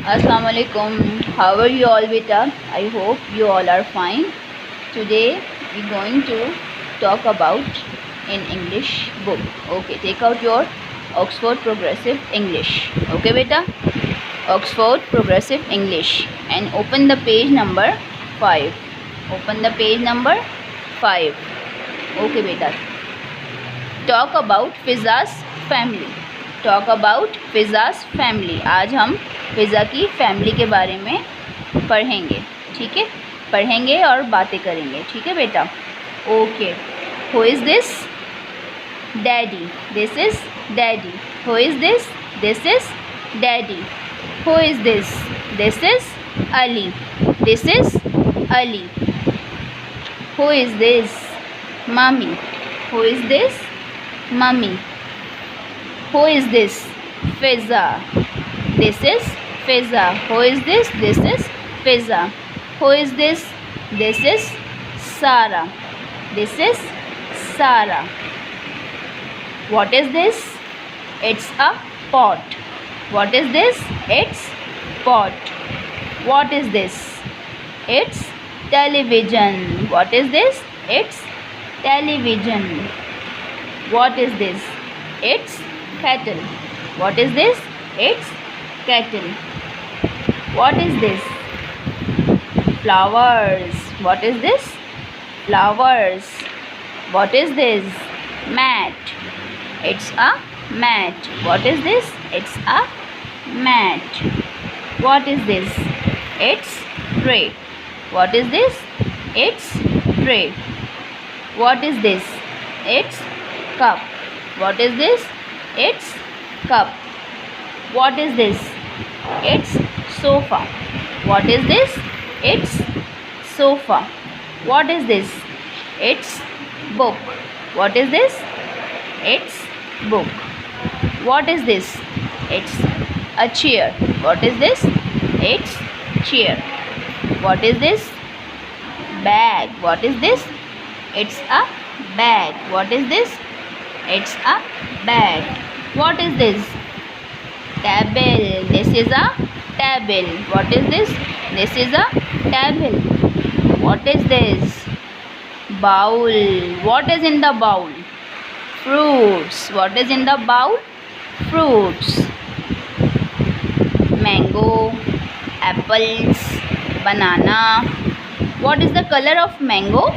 Assalamualaikum. How are you all, beta? I hope you all are fine. Today we're going to talk about in English book. Okay, take out your Oxford Progressive English. Okay, beta? Oxford Progressive English and open the page number 5. Open the page number 5. Okay, beta. Talk about Fizza's family. Talk about Fizza's family. आज हम फ़िज़ा की family के बारे में पढ़ेंगे. ठीक है, पढ़ेंगे और बातें करेंगे. ठीक है बेटा. Okay. Who is this? Daddy. This is daddy. Who is this? This is daddy. Who is this? This is Ali. This is Ali. Who is this? Mummy. Who is this? Mummy. Who is this? Fizza. This is Fizza. Who is this? This is Fizza. Who is this? This is Sarah. This is Sarah. What is this? It's a pot. What is this? It's pot. What is this? It's television. What is this? It's television. What is this? It's kettle. What is this? It's kettle. What is this? Flowers. What is this? Flowers. What is this? Mat. It's a mat. What is this? It's a mat. What is this? It's tray. What is this? It's tray. What is this? It's cup. What is this? It's cup. What is this? It's sofa. What is this? It's sofa. What is this? It's book. What is this? It's book. What is this? It's a chair. What is this? It's chair. What is this? Bag. What is this? It's a bag. What is this? It's a bag. What is this? Table. This is a table. What is this? This is a table. What is this? Bowl. What is in the bowl? Fruits. What is in the bowl? Fruits. Mango, apples, banana. What is the color of mango?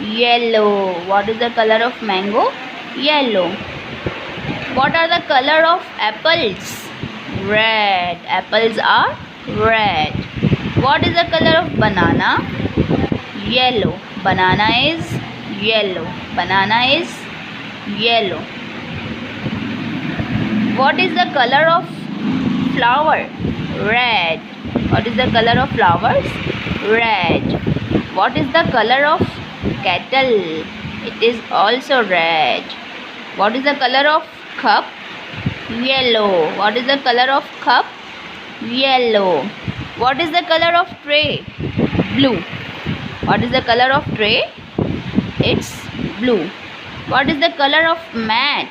Yellow. What is the color of mango? Yellow. What are the color of apples? Red. Apples are red. What is the color of banana? Yellow. Banana is yellow. Banana is yellow. What is the color of flower? Red. What is the color of flowers? Red. What is the color of kettle? It is also red. What is the color of cup? Yellow. What is the color of cup? Yellow. What is the color of tray? Blue. What is the color of tray? It's blue. What is the color of mat?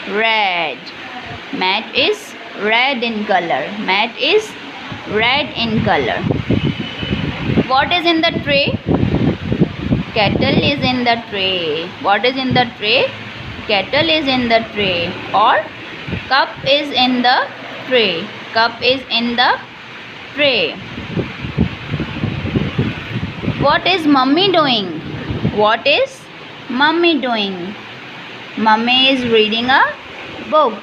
Red. Mat is red in color. Mat is red in color. What is in the tray? Kettle is in the tray. What is in the tray? Kettle is in the tray. Or cup is in the tray. Cup is in the tray. What is mummy doing? What is mummy doing? Mummy is reading a book.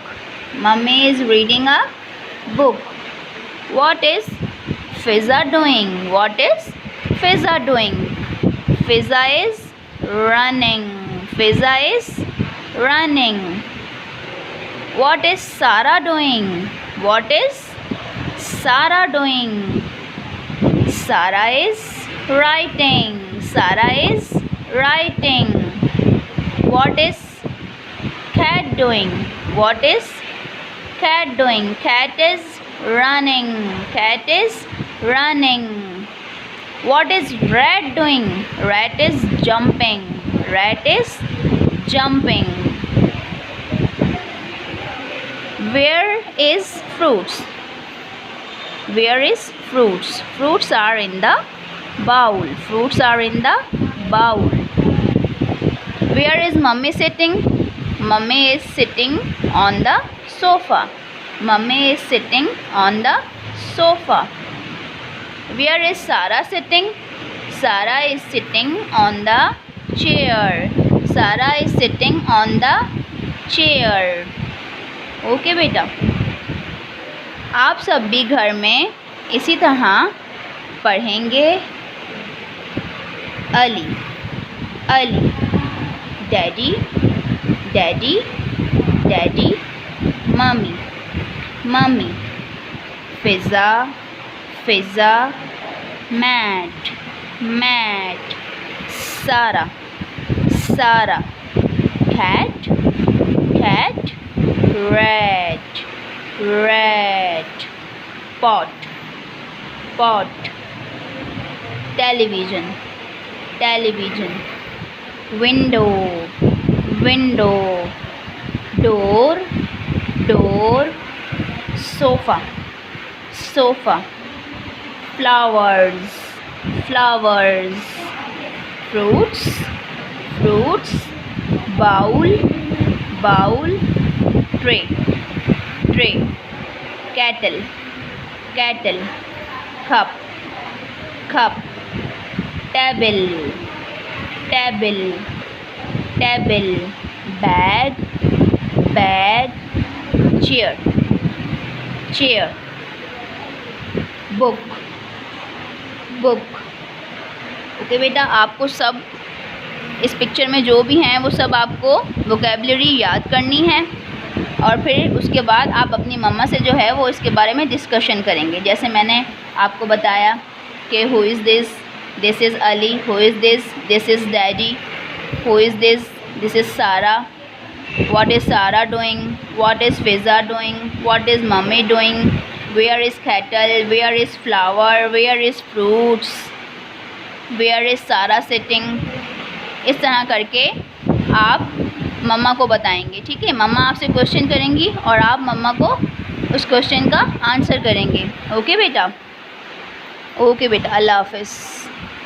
Mummy is reading a book. What is Fizza doing? What is Fizza doing? Fizza is running. Fizza is running. What is Sarah doing? What is Sarah doing? Sarah is writing. Sarah is writing. What is cat doing? What is cat doing? Cat is running. Cat is running. What is rat doing? Rat is jumping. Rat is jumping. Where is fruits? Where is fruits? Fruits are in the bowl. Fruits are in the bowl. Where is mummy sitting? Mummy is sitting on the sofa. Mummy is sitting on the sofa. Where is Sarah sitting? Sarah is sitting on the chair. Sarah is sitting on the chair. Okay बेटा, आप सब भी घर में इसी तरह पढ़ेंगे। Ali, Ali, daddy, daddy, daddy, mummy, mummy, Fizza, Fizza, mat, mat, Sara, Sara, cat, cat, red, red, pot, pot, television, television, window, window, door, door, sofa, sofa, flowers, flowers, fruits, fruits, bowl, bowl, tray, tray, kettle, kettle, cup, cup, table, table, table, bag, bag, chair, chair, book, book। Okay बेटा, आपको सब इस picture में जो भी हैं वो सब आपको वोकेबलरी याद करनी है, और फिर उसके बाद आप अपनी मम्मा से जो है वो इसके बारे में डिस्कशन करेंगे। जैसे मैंने आपको बताया कि who is this, this is Ali, who is this is daddy, who is this is Sara, what is Sara doing, what is Fiza doing, what is mummy doing, where is cattle, where is flower, where is fruits, where is Sara sitting. इस तरह करके आप मम्मा को बताएंगे। ठीक है, मम्मा आपसे question करेंगी और आप मम्मा को उस क्वेश्चन का आंसर करेंगे। ओके बेटा, ओके बेटा, अल्लाह हाफ़िज़।